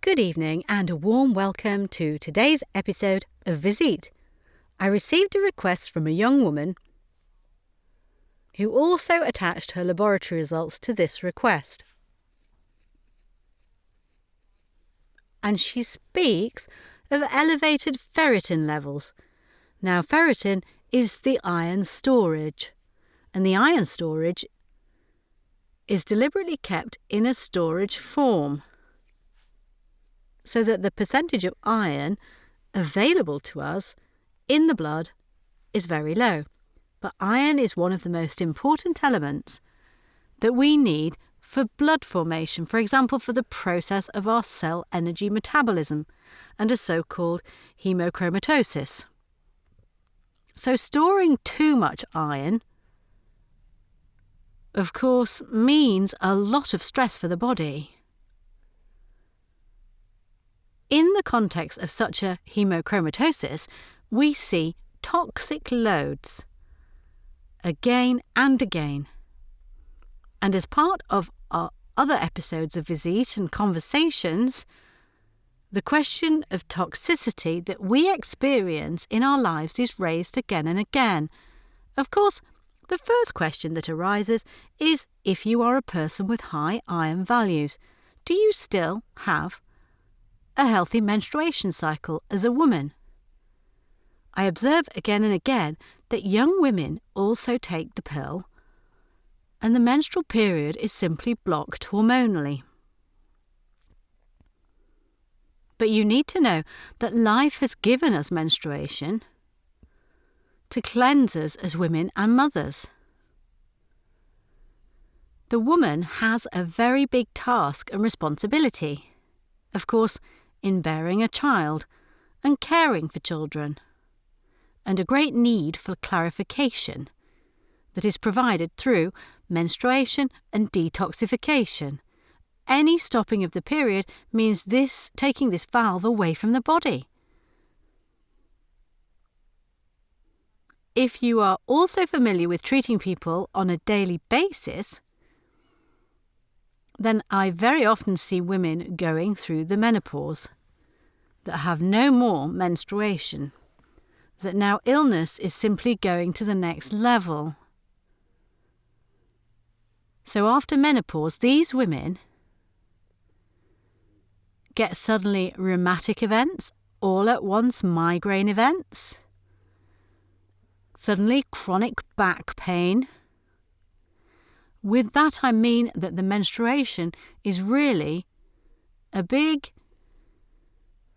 Good evening and a warm welcome to today's episode of Visite. I received a request from a young woman who also attached her laboratory results to this request. And she speaks of elevated ferritin levels. Now, ferritin is the iron storage, and the iron storage is deliberately kept in a storage form, so that the percentage of iron available to us in the blood is very low. But iron is one of the most important elements that we need for blood formation, for example, for the process of our cell energy metabolism and a so-called hemochromatosis. So storing too much iron, of course, means a lot of stress for the body. In the context of such a hemochromatosis, we see toxic loads again and again. And as part of our other episodes of Visite and conversations, the question of toxicity that we experience in our lives is raised again and again. Of course, the first question that arises is if you are a person with high iron values, do you still have a healthy menstruation cycle as a woman? I observe again and again that young women also take the pill, and the menstrual period is simply blocked hormonally. But you need to know that life has given us menstruation to cleanse us as women and mothers. The woman has a very big task and responsibility, of course, in bearing a child and caring for children, and a great need for clarification that is provided through menstruation and detoxification. Any stopping of the period means taking this valve away from the body. If you are also familiar with treating people on a daily basis, then I very often see women going through the menopause that have no more menstruation, that now illness is simply going to the next level. So after menopause, these women get suddenly rheumatic events, all at once migraine events, suddenly chronic back pain. With that I mean that the menstruation is really a big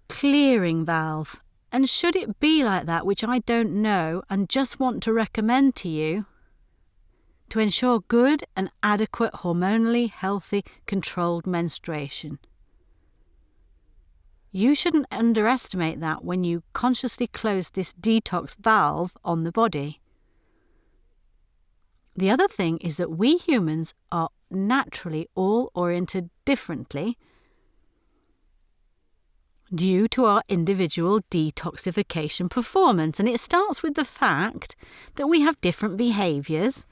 clearing valve. And should it be like that, which I don't know and just want to recommend to you, to ensure good and adequate hormonally healthy controlled menstruation. You shouldn't underestimate that when you consciously close this detox valve on the body. The other thing is that we humans are naturally all oriented differently due to our individual detoxification performance. And it starts with the fact that we have different behaviours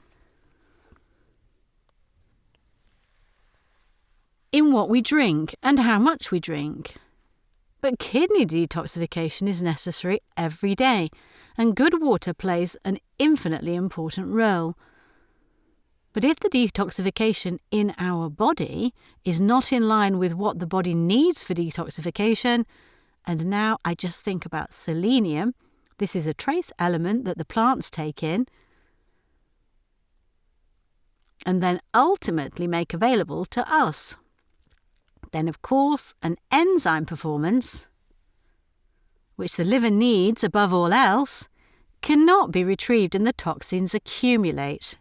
in what we drink and how much we drink. But kidney detoxification is necessary every day, and good water plays an infinitely important role. But if the detoxification in our body is not in line with what the body needs for detoxification, and now I just think about selenium, this is a trace element that the plants take in and then ultimately make available to us. Then, of course, an enzyme performance, which the liver needs above all else, cannot be retrieved and the toxins accumulate.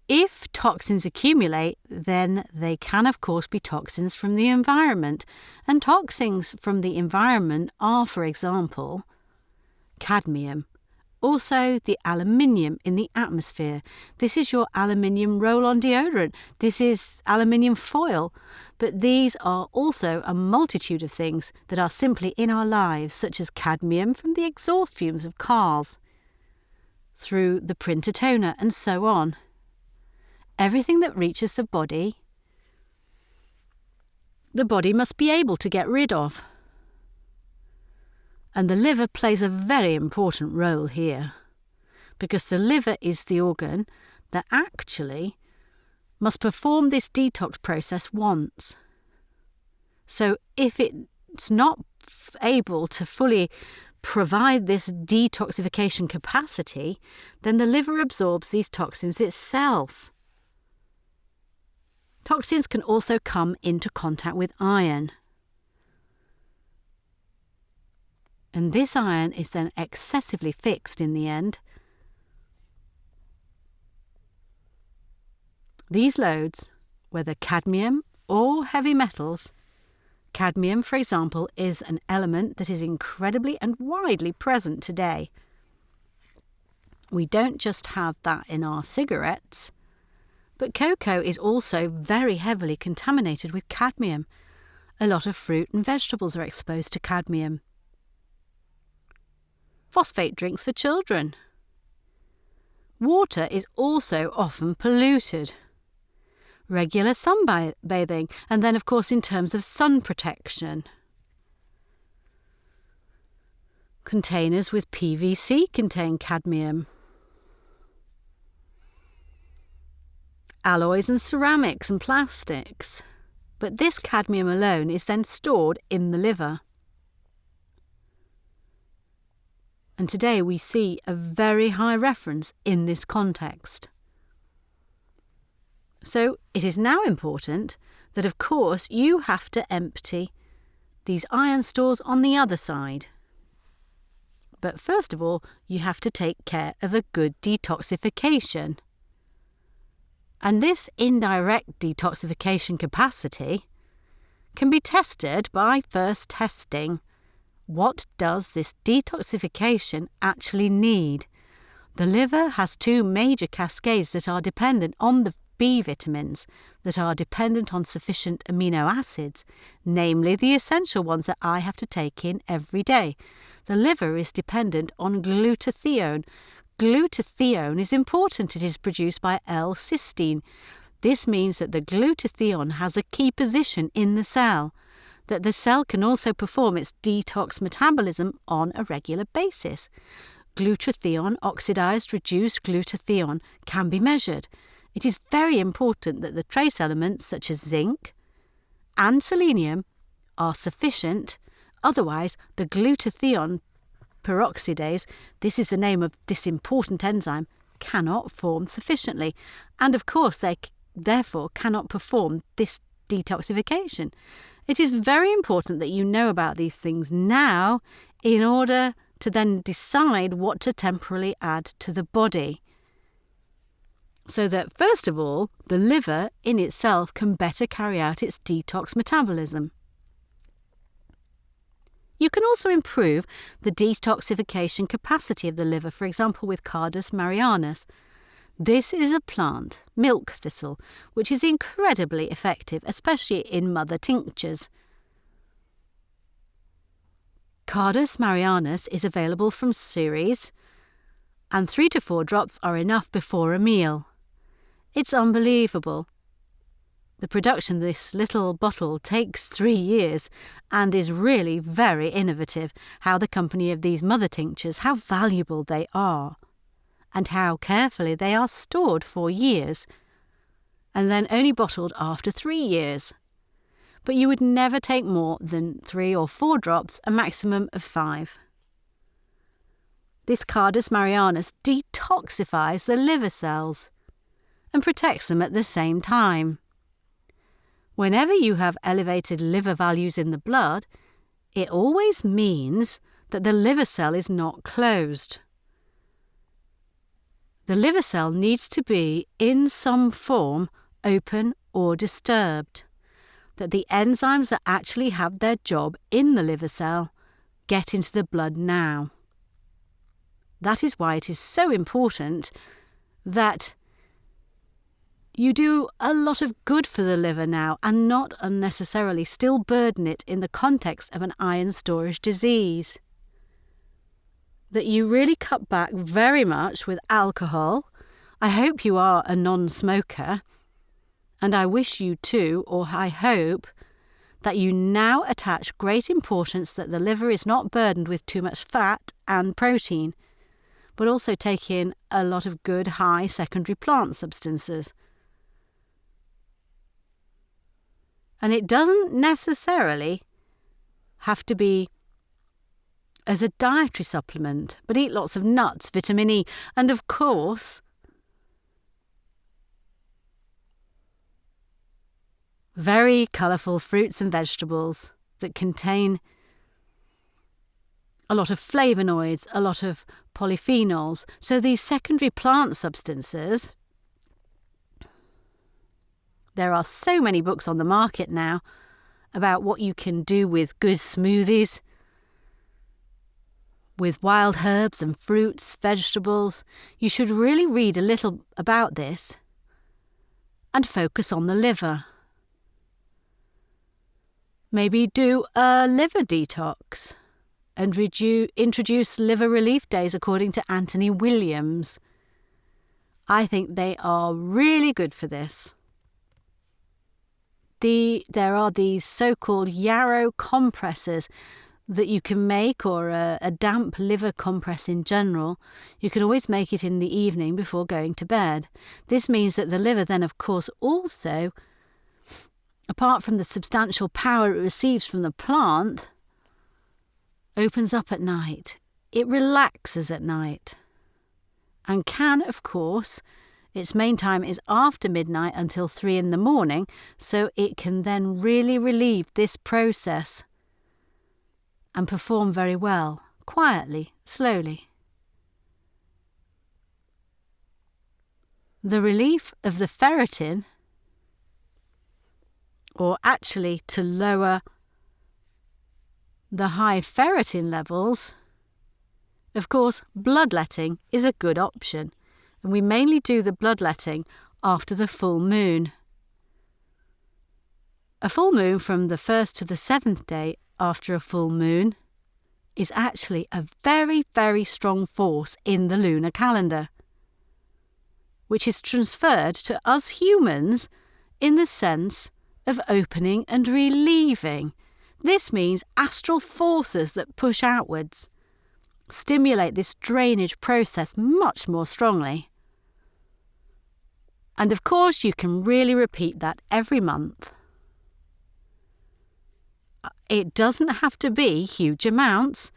If toxins accumulate, then they can, of course, be toxins from the environment. And toxins from the environment are, for example, cadmium. Also, the aluminium in the atmosphere. This is your aluminium roll-on deodorant. This is aluminium foil. But these are also a multitude of things that are simply in our lives, such as cadmium from the exhaust fumes of cars, through the printer toner, and so on. Everything that reaches the body the body must be able to get rid of. And the liver plays a very important role here, because the liver is the organ that actually must perform this detox process once. So if it's not able to fully provide this detoxification capacity, then the liver absorbs these toxins itself. Toxins can also come into contact with iron. And this iron is then excessively fixed in the end. These loads, whether cadmium or heavy metals, cadmium, for example, is an element that is incredibly and widely present today. We don't just have that in our cigarettes, but cocoa is also very heavily contaminated with cadmium. A lot of fruit and vegetables are exposed to cadmium. Phosphate drinks for children. Water is also often polluted. Regular sunbathing, and then of course in terms of sun protection. Containers with PVC contain cadmium. Alloys and ceramics and plastics. But this cadmium alone is then stored in the liver. And today we see a very high reference in this context. So it is now important that, of course, you have to empty these iron stores on the other side. But first of all, you have to take care of a good detoxification. And this indirect detoxification capacity can be tested by first testing what does this detoxification actually need. The liver has two major cascades that are dependent on the B vitamins, that are dependent on sufficient amino acids, namely the essential ones that I have to take in every day. The liver is dependent on glutathione. Glutathione is important. It is produced by L-cysteine. This means that the glutathione has a key position in the cell, that the cell can also perform its detox metabolism on a regular basis. Glutathione, oxidized reduced glutathione, can be measured. It is very important that the trace elements such as zinc and selenium are sufficient, otherwise the glutathione peroxidase, this is the name of this important enzyme, cannot form sufficiently, and of course they therefore cannot perform this detoxification. It is very important that you know about these things now in order to then decide what to temporarily add to the body. So that, first of all, the liver in itself can better carry out its detox metabolism. You can also improve the detoxification capacity of the liver, for example with Cardus marianus. This is a plant, milk thistle, which is incredibly effective, especially in mother tinctures. Cardus marianus is available from series, and 3 to 4 drops are enough before a meal. It's unbelievable. The production of this little bottle takes 3 years and is really very innovative, how the company of these mother tinctures, how valuable they are, and how carefully they are stored for years, and then only bottled after 3 years. But you would never take more than 3 or 4 drops, a maximum of 5. This Cardus marianus detoxifies the liver cells and protects them at the same time. Whenever you have elevated liver values in the blood, it always means that the liver cell is not closed. The liver cell needs to be in some form open or disturbed, that the enzymes that actually have their job in the liver cell get into the blood now. That is why it is so important that you do a lot of good for the liver now and not unnecessarily still burden it in the context of an iron storage disease. That you really cut back very much with alcohol. I hope you are a non-smoker, and I wish you too, or I hope, that you now attach great importance that the liver is not burdened with too much fat and protein, but also take in a lot of good high secondary plant substances. And it doesn't necessarily have to be as a dietary supplement, but eat lots of nuts, vitamin E, and of course, very colourful fruits and vegetables that contain a lot of flavonoids, a lot of polyphenols. So these secondary plant substances, there are so many books on the market now about what you can do with good smoothies, with wild herbs and fruits, vegetables. You should really read a little about this and focus on the liver. Maybe do a liver detox and introduce liver relief days according to Anthony Williams. I think they are really good for this. There are these so-called yarrow compresses that you can make, or a damp liver compress in general. You can always make it in the evening before going to bed. This means that the liver then, of course, also, apart from the substantial power it receives from the plant, opens up at night. It relaxes at night and can, of course, its main time is after midnight until 3 in the morning, so it can then really relieve this process and perform very well, quietly, slowly. The relief of the ferritin, or actually to lower the high ferritin levels, of course, bloodletting is a good option, and we mainly do the bloodletting after the full moon. A full moon from the 1st to the 7th day after a full moon is actually a very, very strong force in the lunar calendar, which is transferred to us humans in the sense of opening and relieving. This means astral forces that push outwards stimulate this drainage process much more strongly. And of course, you can really repeat that every month. It doesn't have to be huge amounts.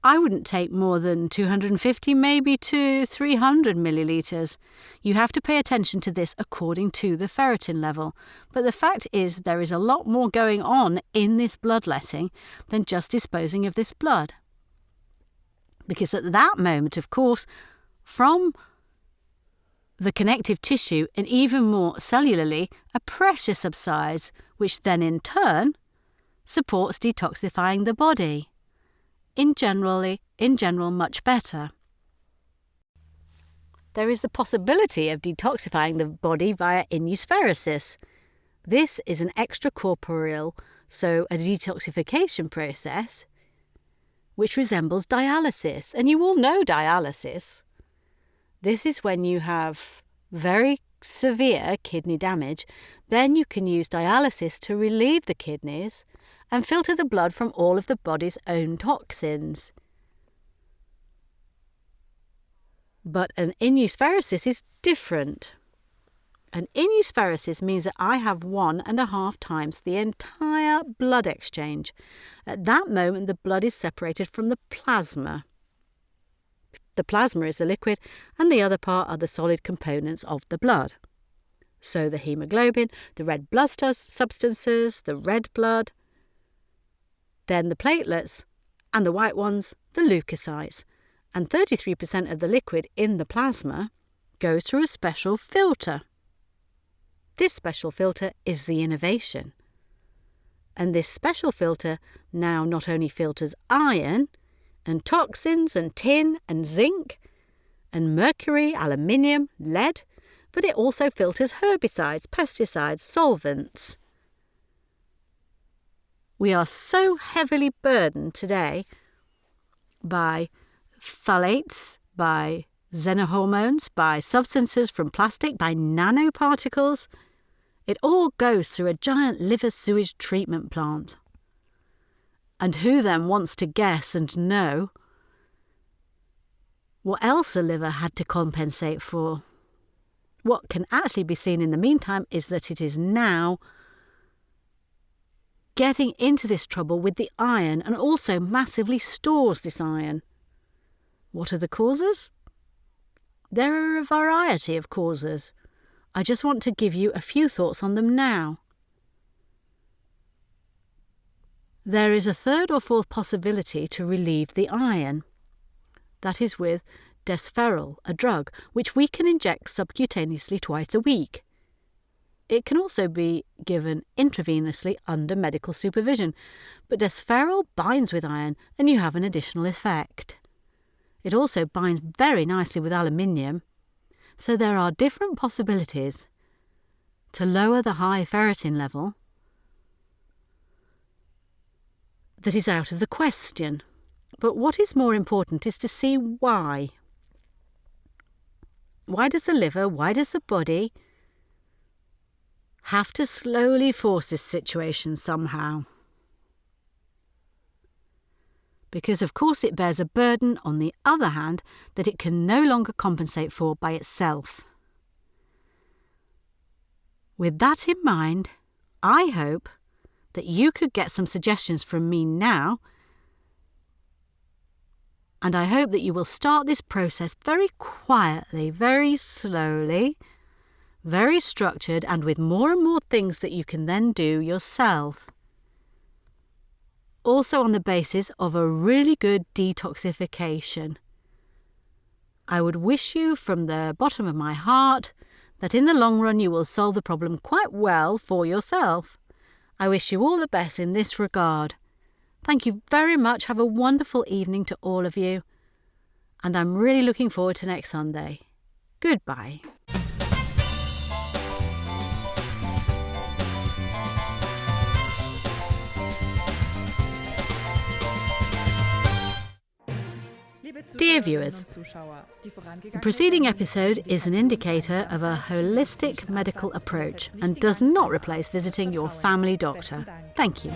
I wouldn't take more than 250, maybe to 300 millilitres. You have to pay attention to this according to the ferritin level. But the fact is there is a lot more going on in this bloodletting than just disposing of this blood. Because at that moment, of course, from the connective tissue and even more cellularly, a pressure subsides, which then in turn supports detoxifying the body. In general, much better. There is the possibility of detoxifying the body via inusferosis. This is an extracorporeal, so a detoxification process, which resembles dialysis. And you all know dialysis. This is when you have very severe kidney damage. Then you can use dialysis to relieve the kidneys and filter the blood from all of the body's own toxins. But an inusferosis is different. An inusferosis means that I have 1.5 times the entire blood exchange. At that moment, the blood is separated from the plasma. The plasma is the liquid, and the other part are the solid components of the blood. So the hemoglobin, the red blood substances, the red blood, then the platelets, and the white ones, the leukocytes. And 33% of the liquid in the plasma goes through a special filter. This special filter is the innervation. And this special filter now not only filters iron and toxins and tin and zinc and mercury, aluminium, lead, but it also filters herbicides, pesticides, solvents. We are so heavily burdened today by phthalates, by xenohormones, by substances from plastic, by nanoparticles. It all goes through a giant liver sewage treatment plant. And who then wants to guess and know what else the liver had to compensate for? What can actually be seen in the meantime is that it is now getting into this trouble with the iron and also massively stores this iron. What are the causes? There are a variety of causes. I just want to give you a few thoughts on them now. There is a third or fourth possibility to relieve the iron. That is with desferal, a drug which we can inject subcutaneously twice a week. It can also be given intravenously under medical supervision, but desferal binds with iron and you have an additional effect. It also binds very nicely with aluminium, so there are different possibilities to lower the high ferritin level that is out of the question. But what is more important is to see why. Why does the liver, why does the body have to slowly force this situation somehow? Because of course it bears a burden on the other hand that it can no longer compensate for by itself. With that in mind, I hope that you could get some suggestions from me now, and I hope that you will start this process very quietly, very slowly, very structured, and with more and more things that you can then do yourself. Also on the basis of a really good detoxification. I would wish you from the bottom of my heart that in the long run you will solve the problem quite well for yourself. I wish you all the best in this regard. Thank you very much. Have a wonderful evening to all of you. And I'm really looking forward to next Sunday. Goodbye. Dear viewers, the preceding episode is an indicator of a holistic medical approach and does not replace visiting your family doctor. Thank you.